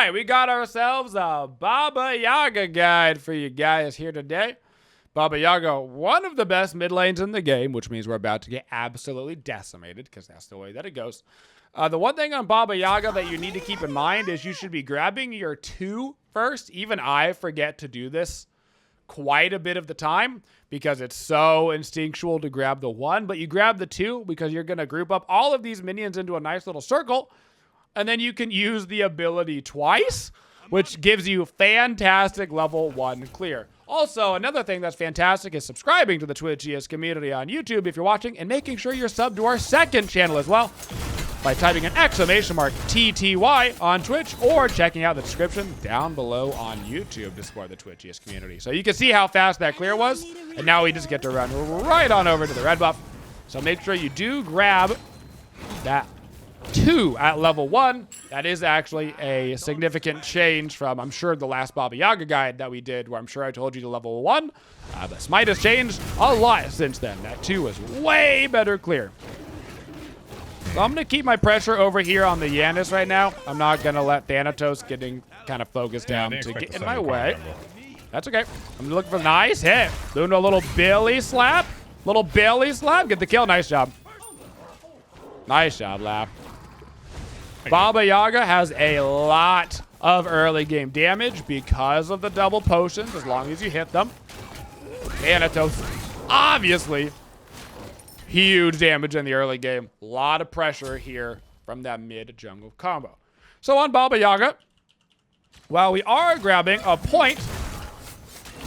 right, we got ourselves a Baba Yaga guide for you guys here today. Baba Yaga, one of the best mid lanes in the game, which means we're about to get absolutely decimated because that's the way that it goes. The one thing on Baba Yaga that you need to keep in mind is you should be grabbing your 2 first. Even I forget to do this quite a bit of the time because it's so instinctual to grab the 1, but you grab the 2 because you're going to group up all of these minions into a nice little circle, and then you can use the ability twice, which gives you fantastic level 1 clear. Also, another thing that's fantastic is subscribing to the Twitch GS community on YouTube if you're watching, and making sure you're subbed to our second channel as well by typing an !TTY on Twitch or checking out the description down below on YouTube to support the Twitch GS community. So you can see how fast that clear was, and now we just get to run right on over to the red buff. So make sure you do grab that 2 at level 1. That is actually a significant change from, I'm sure, the last Baba Yaga guide that we did, where I'm sure I told you to level 1. The smite has changed a lot since then. That 2 is way better clear. So I'm going to keep my pressure over here on the Yanis right now. I'm not going to let Thanatos getting kind of focused down to get in my way. That's okay. I'm looking for a nice hit. Doing a little belly slap. Little belly slap. Get the kill. Nice job. Nice job, Lap. Baba Yaga has a lot of early game damage because of the double potions, as long as you hit them. Thanatos, obviously, huge damage in the early game. A lot of pressure here from that mid-jungle combo. So on Baba Yaga, while we are grabbing a point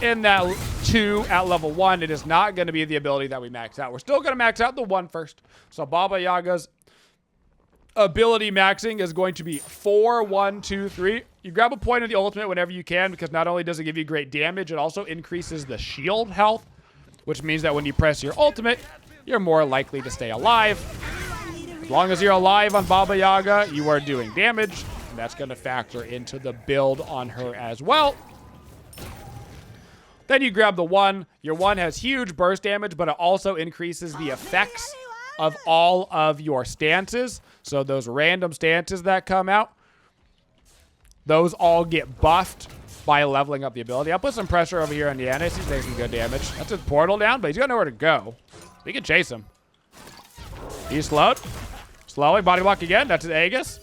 in that 2 at level 1, it is not going to be the ability that we max out. We're still going to max out the 1 first. So Baba Yaga's ability maxing is going to be 4, 1, 2, 3. You grab a point of the ultimate whenever you can, because not only does it give you great damage, it also increases the shield health, which means that when you press your ultimate, you're more likely to stay alive. As long as you're alive on Baba Yaga, you are doing damage, and that's going to factor into the build on her as well. Then you grab the 1. Your 1 has huge burst damage, but it also increases the effects of all of your stances. So those random stances that come out, those all get buffed by leveling up the ability. I'll put some pressure over here on Yanis. He's taking some good damage. That's his portal down, but he's got nowhere to go. We can chase him. He's slowed. Slowly, body block again. That's his Aegis.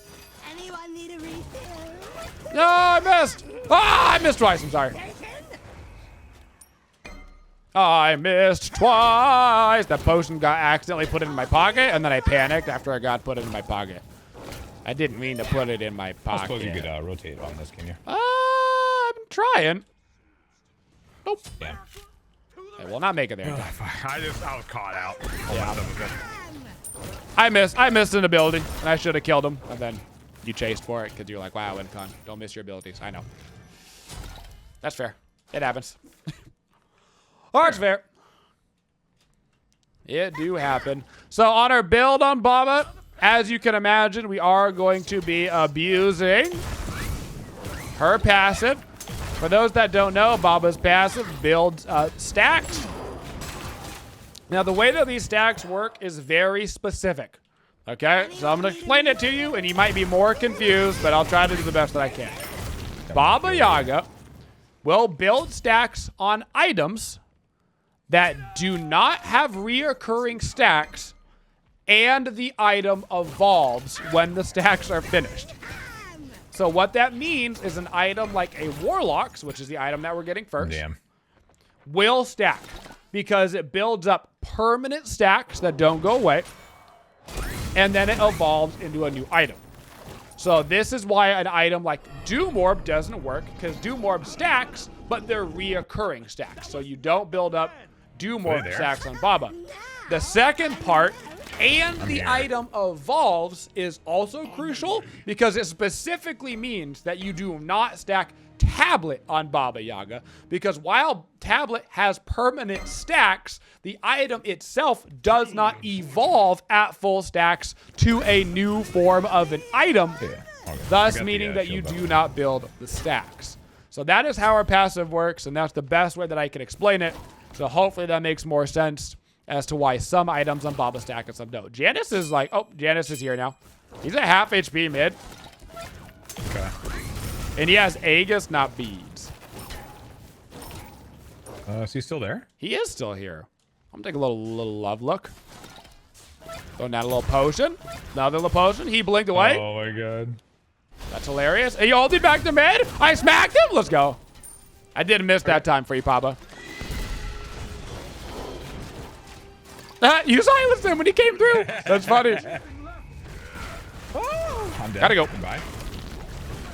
Anyone need a refill? No, I missed. Ah, I missed twice. I'm sorry. I missed twice. That potion got accidentally put in my pocket, and then I panicked after I got put it in my pocket. I didn't mean to put it in my pocket. I suppose you could rotate on this, can you? I'm trying. Nope. Yeah. I will not make it there. I was caught out. Yeah. I missed an ability, and I should have killed him. And then you chased for it because you're like, wow, Wincon, don't miss your abilities. I know. That's fair. It happens. Oh, it's fair. It do happen. So on our build on Baba, as you can imagine, we are going to be abusing her passive. For those that don't know, Baba's passive builds stacks. Now, the way that these stacks work is very specific. Okay? So I'm going to explain it to you, and you might be more confused, but I'll try to do the best that I can. Baba Yaga will build stacks on items that do not have reoccurring stacks, and the item evolves when the stacks are finished. So what that means is an item like a Warlock's, which is the item that we're getting first, will stack because it builds up permanent stacks that don't go away, and then it evolves into a new item. So this is why an item like Doom Orb doesn't work, because Doom Orb stacks, but they're reoccurring stacks. So you don't build up Doom Orb stacks on Baba. The second part, and the item evolves, is also crucial because it specifically means that you do not stack Tablet on Baba Yaga, because while Tablet has permanent stacks, the item itself does not evolve at full stacks to a new form of an item, thus meaning that you do not build the stacks. So that is how our passive works, and that's the best way that I can explain it. So hopefully that makes more sense as to why some items on Baba stack and some don't. Janice is like, oh, Janice is here now. He's at half HP mid. Okay. And he has Aegis, not beads. Is he still there? He is still here. I'm gonna take a little love look. Throwing down a little potion. Another little potion. He blinked away. Oh my god. That's hilarious. He ulted back to mid. I smacked him. Let's go. I didn't miss that time for you, Papa. You silenced him when he came through. That's funny. Oh, I'm dead. Gotta go. Goodbye.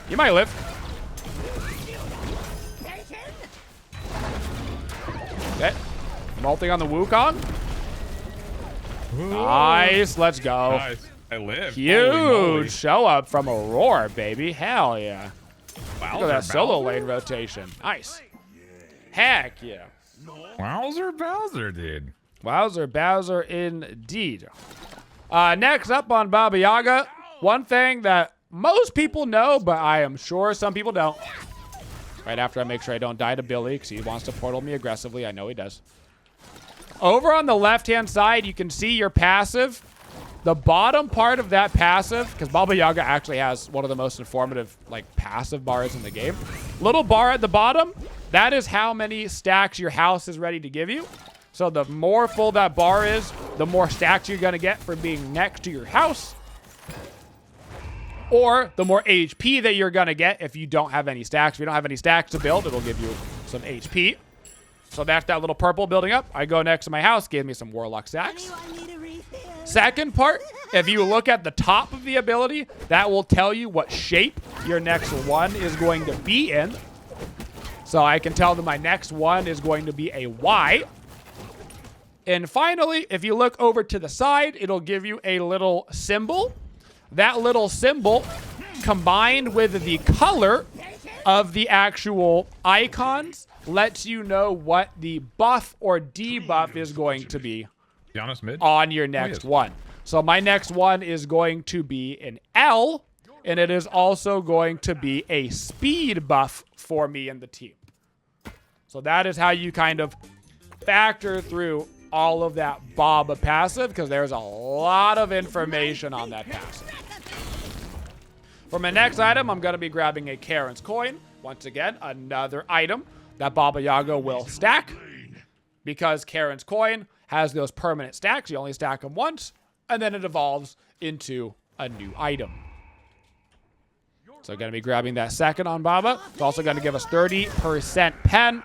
You might live. Okay. I'm ulting on the Wukong. Ooh. Nice. Let's go. Nice. I live. Huge show up from Aurora, baby. Hell yeah. Wow. Look at that solo lane rotation. Nice. Heck yeah. Wowzer Bowser, dude. Wowzer Bowser indeed. Next up on Baba Yaga, one thing that most people know, but I am sure some people don't. Right after I make sure I don't die to Billy, because he wants to portal me aggressively. I know he does. Over on the left-hand side, you can see your passive. The bottom part of that passive, because Baba Yaga actually has one of the most informative passive bars in the game. Little bar at the bottom, that is how many stacks your house is ready to give you. So the more full that bar is, the more stacks you're going to get for being next to your house. Or the more HP that you're going to get if you don't have any stacks. If you don't have any stacks to build, it'll give you some HP. So that's that little purple building up. I go next to my house, gave me some Warlock stacks. Second part, if you look at the top of the ability, that will tell you what shape your next one is going to be in. So I can tell that my next one is going to be a Y. And finally, if you look over to the side, it'll give you a little symbol. That little symbol, combined with the color of the actual icons, lets you know what the buff or debuff is going to be on your next one. So my next one is going to be an L, and it is also going to be a speed buff for me and the team. So that is how you kind of factor through all of that Baba passive, because there's a lot of information on that passive. For my next item, I'm going to be grabbing a Karen's coin. Once again, another item that Baba Yaga will stack, because Karen's coin has those permanent stacks. You only stack them once, and then it evolves into a new item. So going to be grabbing that second on Baba. It's also going to give us 30% pen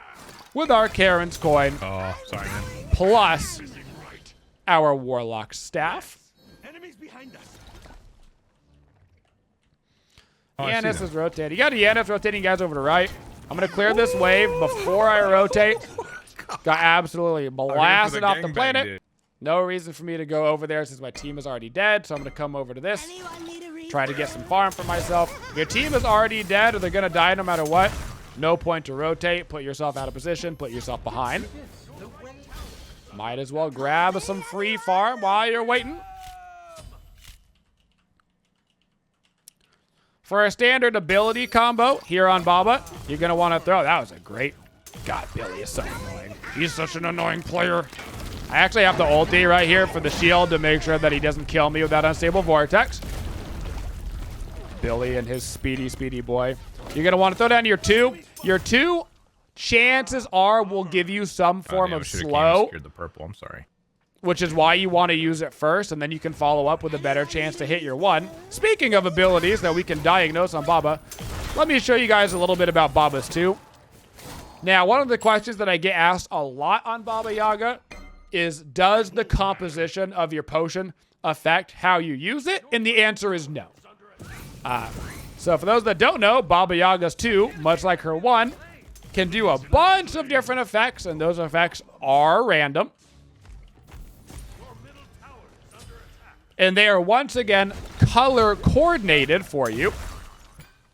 with our Karen's coin. Oh, sorry, man. Plus our Warlock staff. Enemies behind us. Oh, Yanis is rotating. You got Yanis rotating guys over to right. I'm going to clear this wave before I rotate. Got absolutely blasted off the planet. Dude. No reason for me to go over there since my team is already dead. So I'm going to come over to this. Try to get some farm for myself. If your team is already dead or they're going to die no matter what, no point to rotate. Put yourself out of position. Put yourself behind. Might as well grab some free farm while you're waiting. For a standard ability combo here on Baba, you're going to want to throw. That was a great... God, Billy is so annoying. He's such an annoying player. I actually have the ulti right here for the shield to make sure that he doesn't kill me with that unstable vortex. Billy and his speedy boy. You're going to want to throw down your two. Your two, chances are, will give you some form of slow. The purple. I'm sorry. Which is why you want to use it first, and then you can follow up with a better chance to hit your one. Speaking of abilities that we can diagnose on Baba, let me show you guys a little bit about Baba's two. Now, one of the questions that I get asked a lot on Baba Yaga is, does the composition of your potion affect how you use it? And the answer is no. So for those that don't know, Baba Yaga's 2, much like her 1, can do a bunch of different effects, and those effects are random. And they are once again color coordinated for you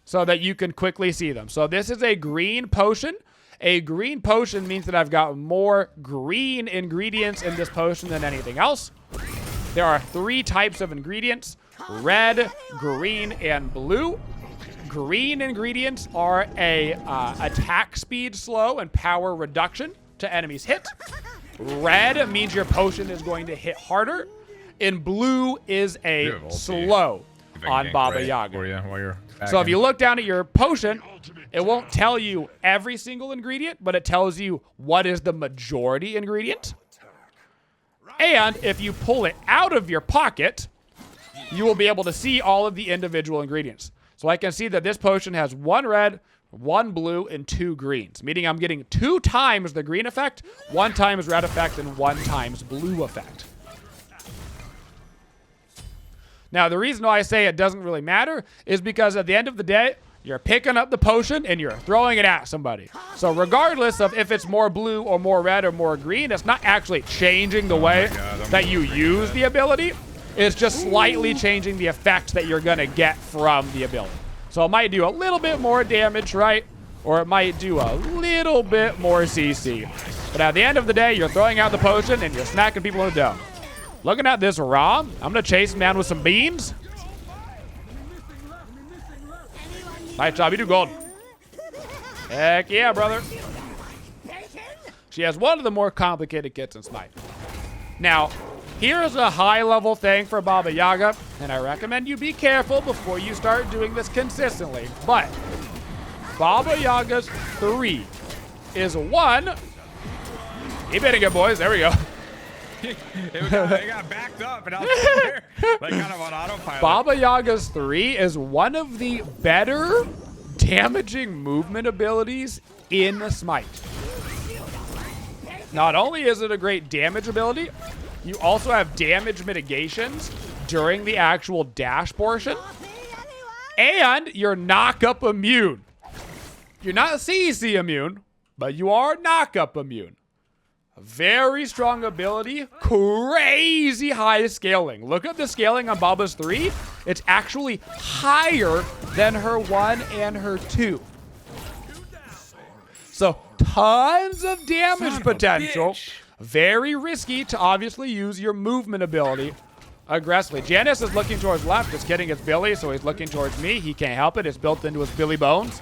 so that you can quickly see them. So this is a green potion. A green potion means that I've got more green ingredients in this potion than anything else. There are 3 types of ingredients: red, green, and blue. Green ingredients are a attack speed slow and power reduction to enemies hit. Red means your potion is going to hit harder. And blue is a slow. on gank Baba right Yaga. for you while you're So if backing. you look down at your potion, it won't tell you every single ingredient, but it tells you what is the majority ingredient. And if you pull it out of your pocket, you will be able to see all of the individual ingredients. So I can see that this potion has 1 red, 1 blue, and 2 greens, meaning I'm getting 2 times the green effect, 1 times red effect, and 1 times blue effect. Now, the reason why I say it doesn't really matter is because at the end of the day, you're picking up the potion and you're throwing it at somebody. So regardless of if it's more blue or more red or more green, it's not actually changing the way that you use the ability. It's just slightly changing the effects that you're going to get from the ability. So it might do a little bit more damage, right? Or it might do a little bit more CC. But at the end of the day, you're throwing out the potion and you're smacking people in the dome. Looking at this raw, I'm going to chase him down with some beans. Nice job. You do gold. Heck yeah, brother. She has one of the more complicated kits in Smite. Now, here's a high-level thing for Baba Yaga, and I recommend you be careful before you start doing this consistently. But Baba Yaga's 3 is 1. Keep hitting it, boys. There we go. it got backed up and I was there, like kind of on autopilot. Baba Yaga's 3 is one of the better damaging movement abilities in Smite. Not only is it a great damage ability, you also have damage mitigations during the actual dash portion, and you're knock-up immune. You're not CC immune, but you are knock-up immune. Very strong ability, crazy high scaling. Look at the scaling on Baba's 3. It's actually higher than her 1 and her 2. So tons of damage potential. Very risky to obviously use your movement ability aggressively. Janice is looking towards left. Just kidding, it's Billy, so he's looking towards me. He can't help it. It's built into his Billy bones.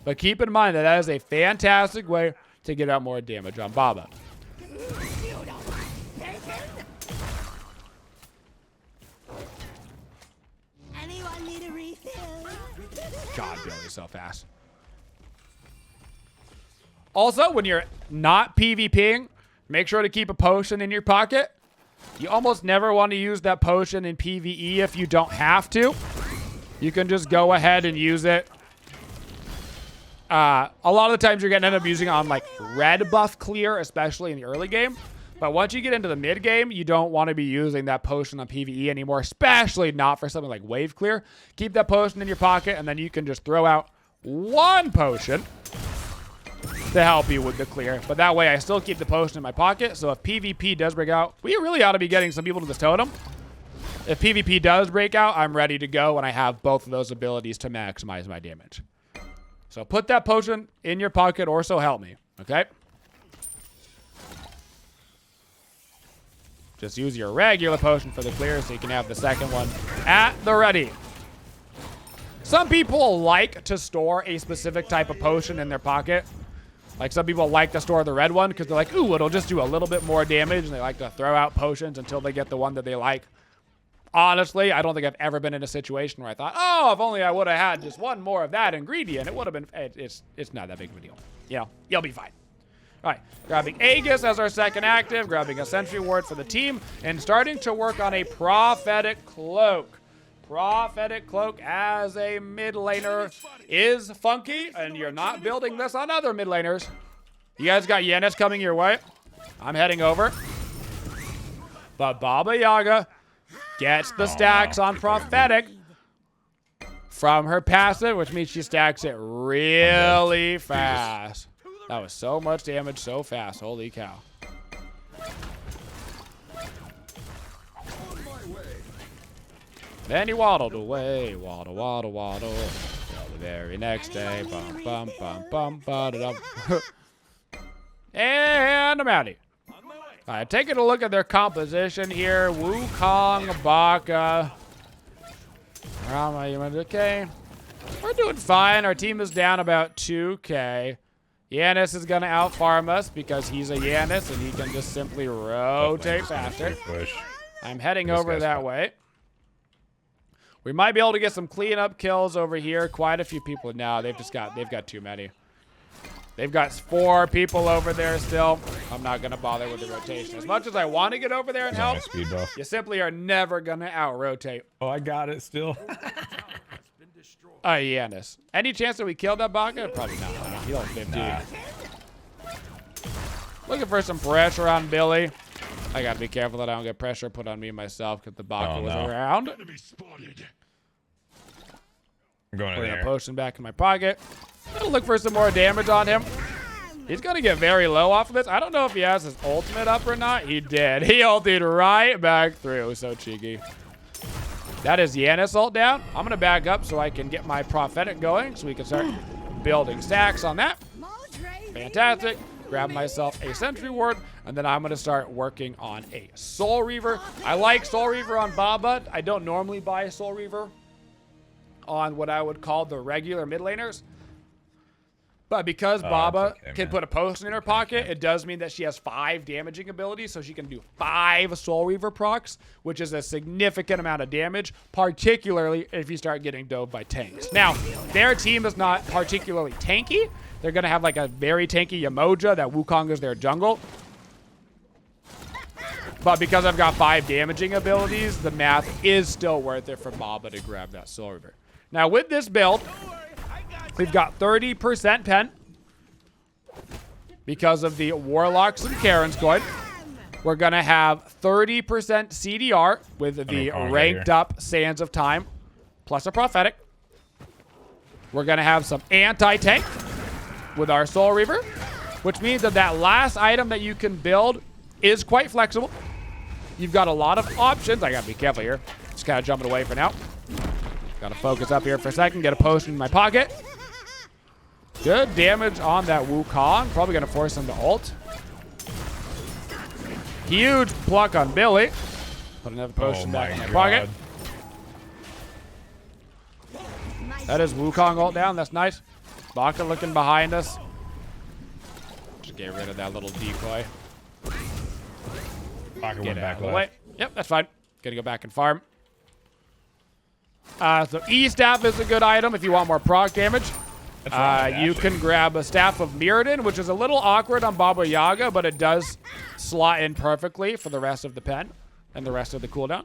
But keep in mind that that is a fantastic way to get out more damage on Baba. Anyone need a refill? God, Billy's so fast. Also, when you're not PvPing, make sure to keep a potion in your pocket. You almost never want to use that potion in PvE if you don't have to. You can just go ahead and use it. A lot of the times you're going to end up using it on like red buff clear, especially in the early game. But once you get into the mid game, you don't want to be using that potion on PvE anymore, especially not for something like wave clear. Keep that potion in your pocket, and then you can just throw out 1 potion to help you with the clear. But that way I still keep the potion in my pocket. So if PvP does break out, we really ought to be getting some people to this totem. If PvP does break out, I'm ready to go, and I have both of those abilities to maximize my damage. So put that potion in your pocket, or so help me, okay? Just use your regular potion for the clear so you can have the second one at the ready. Some people like to store a specific type of potion in their pocket. Like some people like to store the red one because they're like, ooh, it'll just do a little bit more damage, and they like to throw out potions until they get the one that they like. Honestly, I don't think I've ever been in a situation where I thought, oh, if only I would have had just 1 more of that ingredient, it would have been, it's not that big of a deal. You know, you'll be fine. All right, grabbing Aegis as our second active, grabbing a Sentry Ward for the team, and starting to work on a Prophetic Cloak. Prophetic Cloak as a mid laner is funky, and you're not building this on other mid laners. You guys got Yanis coming your way. I'm heading over. But Baba Yaga gets the stacks on Prophetic from her passive, which means she stacks it really fast. That was so much damage so fast. Holy cow. Then he waddled away. Waddle, waddle, waddle. Till the very next day. Bum, bum, bum, bum, ba-da-dum. And I'm outie. All right, taking a look at their composition here. Wukong, Baka. Rama, okay. We're doing fine. Our team is down about 2K. Yanis is going to out-farm us because he's a Yanis and he can just simply rotate faster. Push. I'm heading over that way. We might be able to get some cleanup kills over here. Quite a few people now. They've got too many. They've got 4 people over there still. I'm not gonna bother with the rotation. As much as I want to get over there and help, Speed buff. you simply are never gonna out-rotate. Oh, I got it still. Yanis. Any chance that we killed that Baka? Probably not. He's only 15. Nah. Looking for some pressure on Billy. I gotta be careful that I don't get pressure put on me myself because the Baka was around. I'm going in Putting a there. potion back in my pocket. Gonna look for some more damage on him. He's gonna get very low off of this. I don't know if he has his ultimate up or not. He did. He ulted right back through. So cheeky. That is Yanis ult down. I'm gonna back up so I can get my prophetic going so we can start building stacks on that. Fantastic. Grab myself a sentry ward, and then I'm gonna start working on a Soul Reaver. I like Soul Reaver on Baba. I don't normally buy a Soul Reaver on what I would call the regular mid laners. But because Baba can put a potion in her pocket, it does mean that she has 5 damaging abilities, so she can do 5 Soul Reaver procs, which is a significant amount of damage, particularly if you start getting dove by tanks. Now, their team is not particularly tanky. They're going to have like a very tanky Yamoja that Wukong is their jungle. But because I've got 5 damaging abilities, the math is still worth it for Baba to grab that Soul Reaver. Now, with this build, we've got 30% pen because of the Warlocks and Karen's coin. We're going to have 30% CDR with the ranked up Sands of Time plus a prophetic. We're going to have some anti-tank with our Soul Reaver, which means that that last item that you can build is quite flexible. You've got a lot of options. I got to be careful here. Just kind of jumping away for now. Got to focus up here for a second. Get a potion in my pocket. Good damage on that Wukong. Probably going to force him to ult. Huge pluck on Billy. Put another potion back in my pocket. That is Wukong ult down. That's nice. Baka looking behind us. Just get rid of that little decoy. Baka Get went out back of the left. way. Yep, that's fine. Gonna go back and farm. So E-Staff is a good item if you want more proc damage. You can grab a Staff of Mirrodin, which is a little awkward on Baba Yaga, but it does slot in perfectly for the rest of the pen and the rest of the cooldown.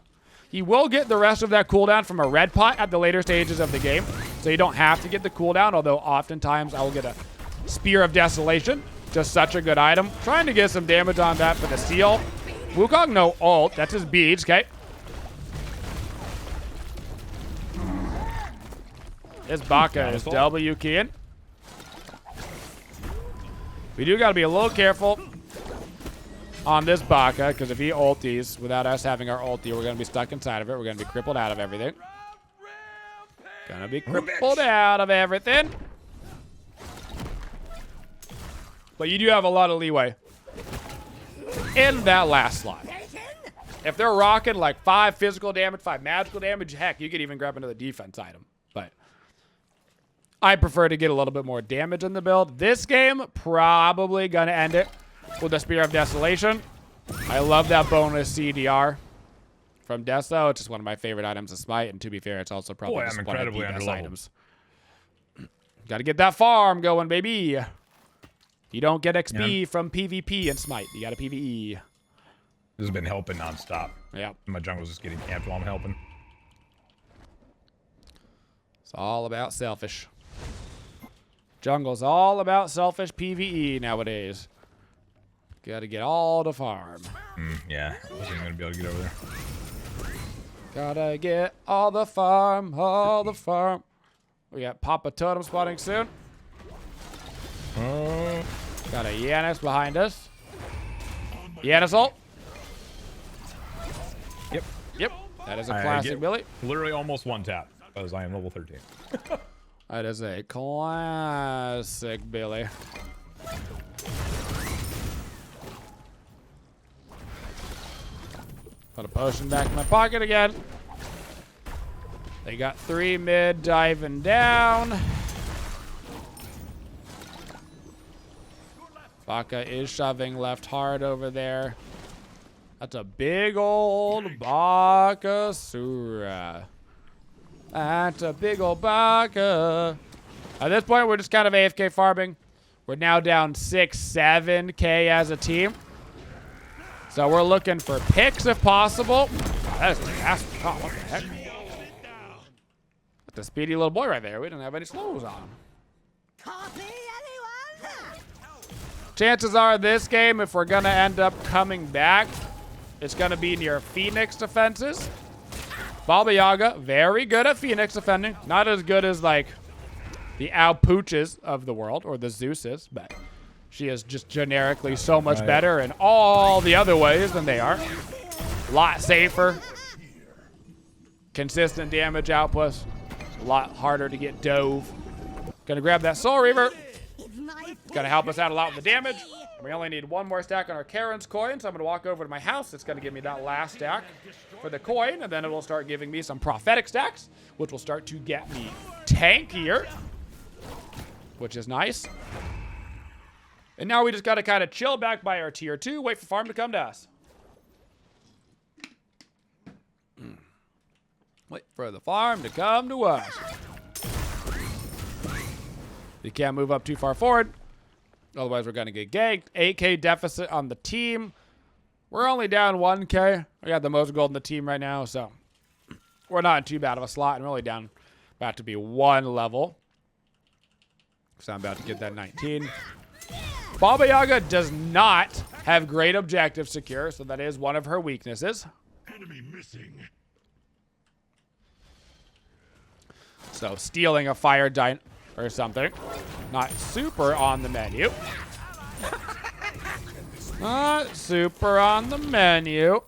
You will get the rest of that cooldown from a red pot at the later stages of the game, so you don't have to get the cooldown, although oftentimes I will get a Spear of Desolation. Just such a good item. Trying to get some damage on that for the seal. Wukong, no ult. That's his beads, okay? This Baka is W keying. We do got to be a little careful on this Baka, because if he ulties without us having our ulti, we're going to be stuck inside of it. We're going to be crippled out of everything. Gonna be crippled out of everything. But you do have a lot of leeway in that last slot. If they're rocking like 5 physical damage, 5 magical damage, heck, you could even grab another defense item. But I prefer to get a little bit more damage in the build. This game, probably going to end it with a Spear of Desolation. I love that bonus CDR from Deso. It's just one of my favorite items of Smite. And to be fair, it's also probably just one of the best items. Got to get that farm going, baby. You don't get XP from PvP in Smite. You got to PvE. This has been helping nonstop. Yeah. My jungle's just getting camped while I'm helping. It's all about selfish. Jungle's all about selfish PvE nowadays. Gotta get all the farm. Yeah, I wasn't gonna be able to get over there. Gotta get all the farm, all the farm. We got Papa Totem spawning soon. Got a Yanis behind us. Yanis ult. Yep. That is a classic, Billy. Literally almost one tap, because I am level 13. That is a classic, Billy. Put a potion back in my pocket again. They got 3 mid diving down. Baka is shoving left hard over there. That's a big old Bakasura. That's a big old baka. At this point, we're just kind of AFK farming. We're now down 7K as a team. So we're looking for picks if possible. That is fast. Oh, what the heck? That's a speedy little boy right there. We didn't have any slows on him. Copy, anyone? Chances are this game, if we're going to end up coming back, it's going to be near Phoenix defenses. Baba Yaga, very good at Phoenix defending. Not as good as, like, the Alpooches of the world, or the Zeuses, but she is just generically so much better in all the other ways than they are. A lot safer. Consistent damage output. A lot harder to get dove. Gonna grab that Soul Reaver. It's gonna help us out a lot with the damage. We only need one more stack on our Karen's coin, so I'm gonna walk over to my house. It's gonna give me that last stack for the coin, and then it will start giving me some prophetic stacks, which will start to get me tankier, which is nice. And now we just gotta kind of chill back by our tier 2, wait for farm to come to us. Wait for the farm to come to us. You can't move up too far forward. Otherwise, we're going to get ganked. 8K deficit on the team. We're only down 1K. I got the most gold in the team right now, so we're not in too bad of a slot. And we're only down about to be 1 level. So I'm about to get that 19. Baba Yaga does not have great objective secure, so that is one of her weaknesses. Enemy missing. So stealing a fire giant or something. Not super on the menu. Not super on the menu.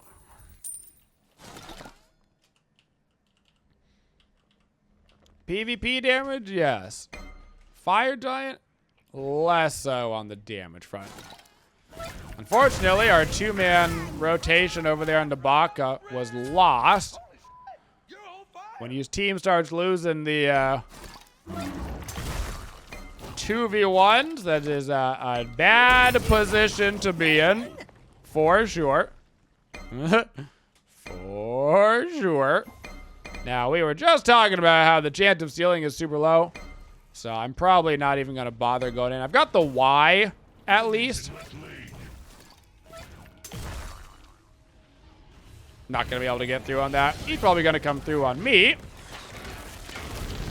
PvP damage, yes. Fire giant, less so on the damage front. Unfortunately, our 2-man rotation over there on the Baka was lost. When his team starts losing the 2v1s, that is a bad position to be in, for sure. For sure. Now, we were just talking about how the chance of stealing is super low, so I'm probably not even going to bother going in. I've got the Y, at least. Not going to be able to get through on that. He's probably going to come through on me.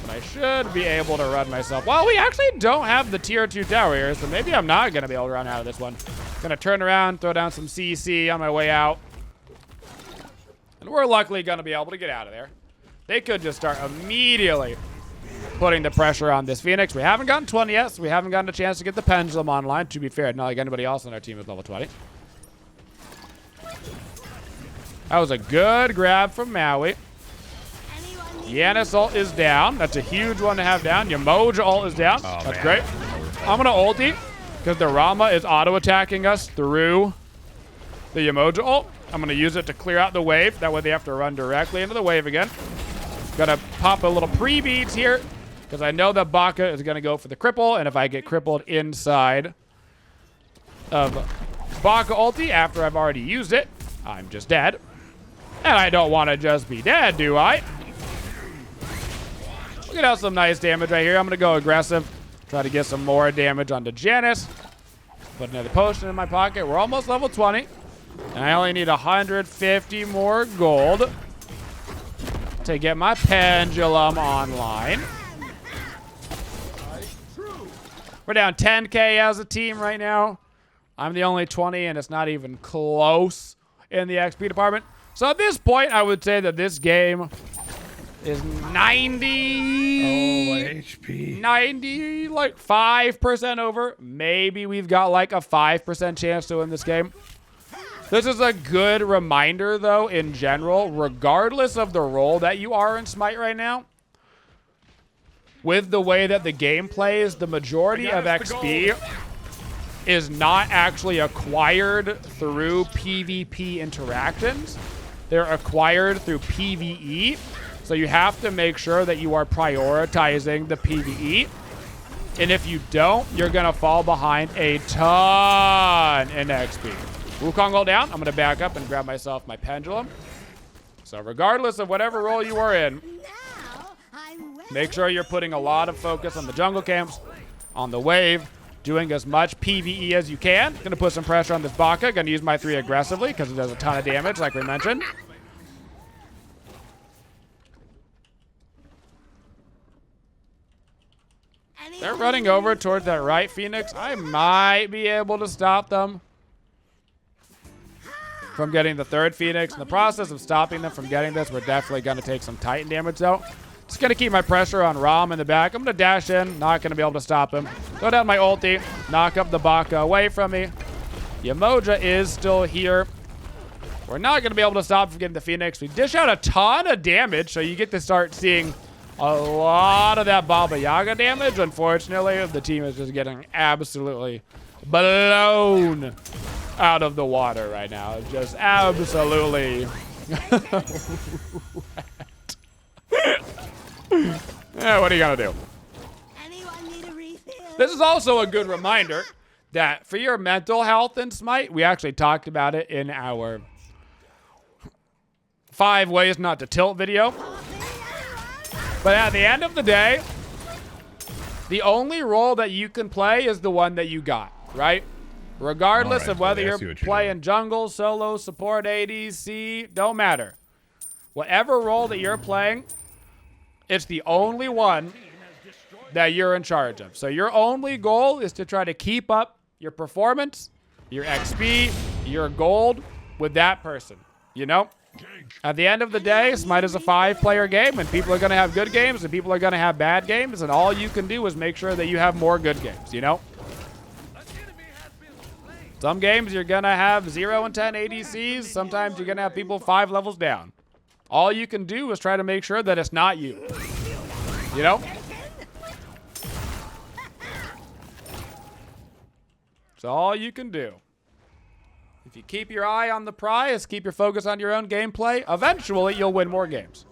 But I should be able to run myself. Well, we actually don't have the tier 2 tower here, so maybe I'm not going to be able to run out of this one. Going to turn around, throw down some CC on my way out. And we're luckily going to be able to get out of there. They could just start immediately putting the pressure on this Phoenix. We haven't gotten 20 yet, so we haven't gotten a chance to get the pendulum online. To be fair, not like anybody else on our team is level 20. That was a good grab from Maui. Yanis ult is down. That's a huge one to have down. Yamoja ult is down. Oh, that's man. great. I'm going to ulti because the Rama is auto-attacking us through the Yamoja ult. I'm going to use it to clear out the wave. That way they have to run directly into the wave again. Gonna pop a little pre-beads here because I know that Baka is going to go for the cripple, and if I get crippled inside of Baka ulti after I've already used it, I'm just dead. And I don't want to just be dead, do I? Look at some nice damage right here. I'm going to go aggressive. Try to get some more damage onto Janice. Put another potion in my pocket. We're almost level 20. And I only need 150 more gold to get my pendulum online. We're down 10K as a team right now. I'm the only 20, and it's not even close in the XP department. So at this point, I would say that this game is 90... Oh, what HP. 90, like 5% over. Maybe we've got like a 5% chance to win this game. This is a good reminder, though, in general, regardless of the role that you are in Smite right now. With the way that the game plays, the majority of XP is not actually acquired through PvP interactions. They're acquired through PvE. So you have to make sure that you are prioritizing the PvE. And if you don't, you're going to fall behind a ton in XP. Wukong ult down. I'm going to back up and grab myself my pendulum. So regardless of whatever role you are in, Now Make sure you're putting a lot of focus on the jungle camps, on the wave, doing as much PvE as you can. Gonna put some pressure on this Baka. Gonna use my 3 aggressively because it does a ton of damage, like we mentioned. They're running over towards that right Phoenix. I might be able to stop them from getting the 3rd Phoenix. In the process of stopping them from getting this, we're definitely going to take some Titan damage, though. Just going to keep my pressure on Rom in the back. I'm going to dash in. Not going to be able to stop him. Throw down my ulti. Knock up the Baka away from me. Yamoja is still here. We're not going to be able to stop from getting the Phoenix. We dish out a ton of damage, so you get to start seeing a lot of that Baba Yaga damage. Unfortunately, the team is just getting absolutely blown out of the water right now. Just absolutely. Yeah, what are you gonna do? Anyone need a refill? This is also a good reminder that for your mental health in Smite, we actually talked about it in our 5 ways not to tilt video. But at the end of the day, the only role that you can play is the one that you got, right? Regardless All right, of whether buddy, I see you're what you're playing doing. jungle, solo, support, ADC, don't matter. Whatever role that you're playing, it's the only one that you're in charge of. So your only goal is to try to keep up your performance, your XP, your gold with that person, you know? At the end of the day, Smite is a 5-player game, and people are going to have good games, and people are going to have bad games, and all you can do is make sure that you have more good games, you know? Some games you're going to have 0 and 10 ADCs. Sometimes you're going to have people 5 levels down. All you can do is try to make sure that it's not you. You know? It's all you can do. If you keep your eye on the prize, keep your focus on your own gameplay, eventually you'll win more games.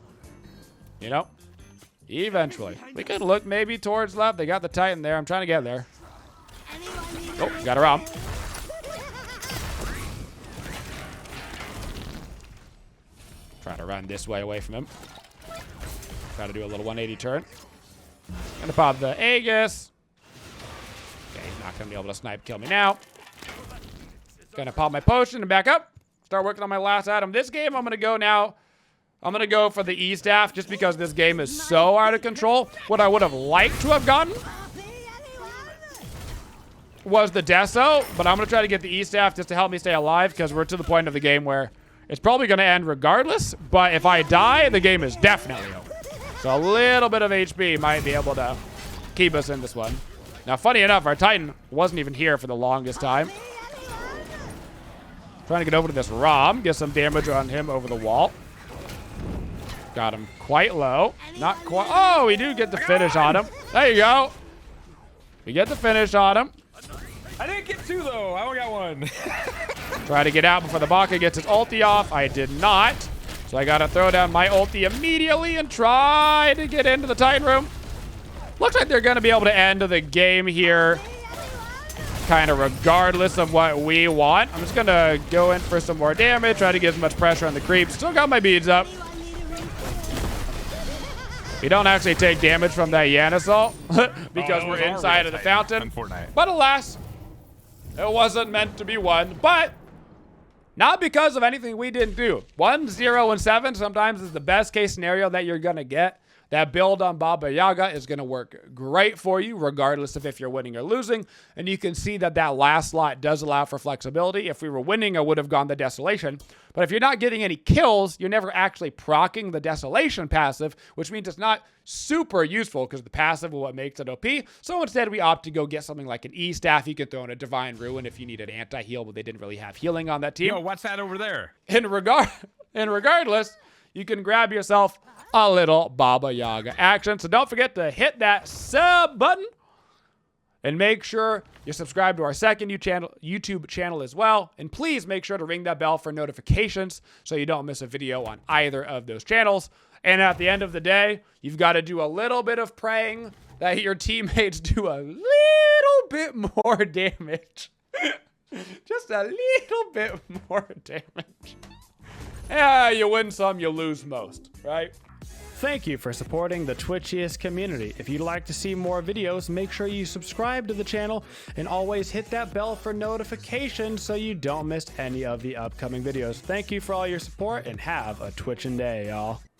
You know? Eventually. We could look maybe towards left. They got the Titan there. I'm trying to get there. Oh, got her on. Try to run this way away from him. Try to do a little 180 turn. Gonna pop the Aegis. Okay, he's not gonna be able to snipe kill me now. Gonna pop my potion and back up. Start working on my last item. This game, I'm gonna go now. I'm gonna go for the E-Staff just because this game is so out of control. What I would have liked to have gotten was the Deso, but I'm gonna try to get the E-Staff just to help me stay alive because we're to the point of the game where it's probably gonna end regardless, but if I die, the game is definitely over. So a little bit of HP might be able to keep us in this one. Now, funny enough, our Titan wasn't even here for the longest time. Trying to get over to this Rom, get some damage on him over the wall. Got him quite low. Not quite. Oh, we do get the finish on him. There you go. We get the finish on him. I didn't get 2 though. I only got 1. Try to get out before the Baka gets his ulti off. I did not. So I got to throw down my ulti immediately and try to get into the Titan room. Looks like they're going to be able to end the game here, kind of regardless of what we want. I'm just going to go in for some more damage, try to get as much pressure on the creeps. Still got my beads up. We don't actually take damage from that Yanisol because we're inside of the fountain. But alas, it wasn't meant to be won. But not because of anything we didn't do. 1, 0, and 7 sometimes is the best case scenario that you're going to get. That build on Baba Yaga is going to work great for you, regardless of if you're winning or losing. And you can see that that last slot does allow for flexibility. If we were winning, I would have gone the Desolation. But if you're not getting any kills, you're never actually proccing the Desolation passive, which means it's not super useful because the passive is what makes it OP. So instead, we opt to go get something like an E-Staff. You can throw in a Divine Ruin if you need an anti-heal, but they didn't really have healing on that team. Yo, what's that over there? And regardless, you can grab yourself a little Baba Yaga action. So don't forget to hit that sub button and make sure you're subscribed to our second YouTube channel as well. And please make sure to ring that bell for notifications so you don't miss a video on either of those channels. And at the end of the day, you've got to do a little bit of praying that your teammates do a little bit more damage. Just a little bit more damage. Yeah, you win some, you lose most, right? thank you for supporting the Twitchiest community. If you'd like to see more videos, make sure you subscribe to the channel and always hit that bell for notifications so you don't miss any of the upcoming videos. Thank you for all your support and have a Twitchin' day, y'all.